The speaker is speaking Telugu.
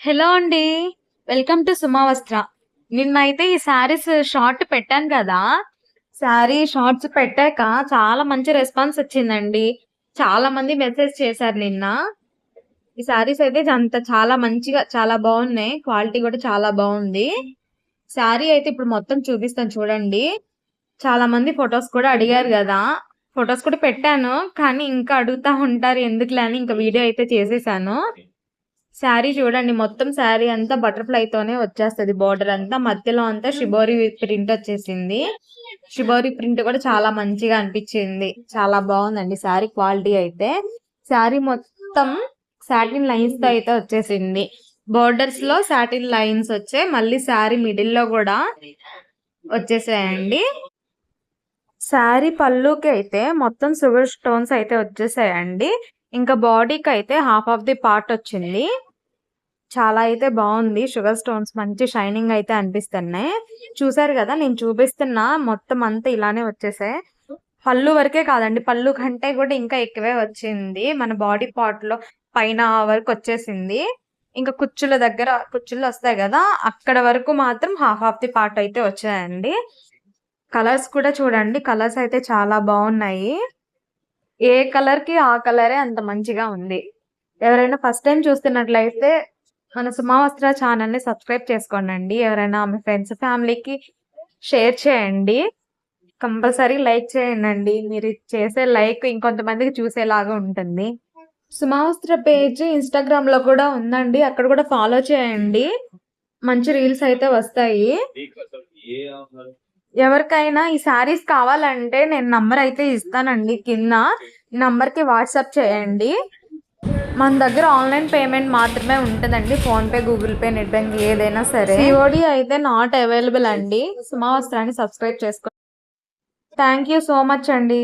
హలో అండి. Welcome to Sumavastra. నిన్నైతే ఈ శారీస్ షార్ట్ పెట్టాను కదా! శారీ షార్ట్స్ పెట్టాక చాలా మంచి రెస్పాన్స్ వచ్చిందండి. చాలా మంది మెసేజ్ చేశారు నిన్న. ఈ శారీస్ అయితే చాలా మంచిగా చాలా బావున్నాయి. క్వాలిటీ కూడా చాలా బావుంది. శారీ అయితే ఇప్పుడు మొత్తం చూపిస్తాను చూడండి. చాలా మంది ఫోటోస్ కూడా అడిగారు గదా! ఫోటోస్ కూడా పెట్టాను. కానీ ఇంకా అడుగుతా ఉంటారు ఎందుకులే అని ఇంక వీడియో అయితే చేసేసాను. శారీ చూడండి మొత్తం శారీ అంతా బటర్‌ఫ్లై‌తోనే వచ్చేస్తది. బోర్డర్ అంతా మధ్యలో అంతా షిబోరి ప్రింట్ వచ్చేసింది. షిబోరి ప్రింట్ కూడా చాలా మంచిగా అనిపిచ్చింది. చాలా బావుందండి శారీ క్వాలిటీ అయితే. శారీ మొత్తం సాటిన్ లైన్స్‌తో అయితే వచ్చేసింది. బోర్డర్స్‌లో సాటిన్ లైన్స్ వచ్చాయి. మళ్ళీ శారీ మిడిల్‌లో గూడా వచ్చేసాయండి. శారీ పళ్ళుకైతే మొత్తం షుగర్ స్టోన్స్ అయితే వచ్చేసాయండి. ఇంకా బాడీకైతే హాఫ్ ఆఫ్ ది పార్ట్ వచ్చింది. చాలా అయితే బావుంది. షుగర్ స్టోన్స్ మంచి షైనింగ్ అయితే అనిపిస్తున్నాయి. చూసారు గదా! నేను చూపిస్తున్న మొత్తం అంతా ఇలానే వచ్చేసాయి. పళ్ళు వరకే కాదండి. పళ్ళు కంటే కూడా ఇంకా ఎక్కువే వచ్చింది. మన బాడీ పార్ట్‌లో పైన వరకు వచ్చేసింది. ఇంకా కుచ్చుల దగ్గర కుచ్చుళ్ళొస్తాయి గదా! అక్కడ వరకు మాత్రం హాఫ్ ఆఫ్ ది పార్ట్ అయితే వచ్చాయండి. కలర్స్ కూడా చూడండి. కలర్స్ అయితే చాలా బావున్నాయి. ఏ కలర్‌కి ఆ కలరే అంత మంచిగా ఉంది. ఎవరైనా ఫస్ట్ టైమ్ చూస్తున్నట్లయితే మన సుమవస్త్ర ఛానెల్‌ని సబ్స్క్రైబ్ చేసుకోండండి. ఎవరైనా మీ ఫ్రెండ్స్, ఫ్యామిలీకి షేర్ చేయండి. కంపల్సరీ లైక్ చేయండండి. మీరు చేసే లైక్ ఇంకొంతమందికి చూసేలాగా ఉంటుంది. సుమవస్త్ర పేజ్ ఇన్‌స్టాగ్రామ్‌లో కూడా ఉందండి. అక్కడ కూడా ఫాలో చేయండి. మంచి రీల్స్ అయితే వస్తాయి. ఎవరికైనా ఈ శారీస్ కావాలంటే నేను నంబర్ అయితే ఇస్తానండి కింద. నంబర్‌కి వాట్సాప్ చేయండి. మన దగ్గర ఆన్‌లైన్ పేమెంట్ మాత్రమే ఉంటదండి. PhonePe, Google pay, net banking ఏదైనా సరే. సీఓడీ అయితే నాట్ అవైలబుల్ అండి. సుమవస్త్రాన్ని సబ్స్క్రైబ్ చేసుకోండి. థాంక్ యూ సో మచ్ అండి.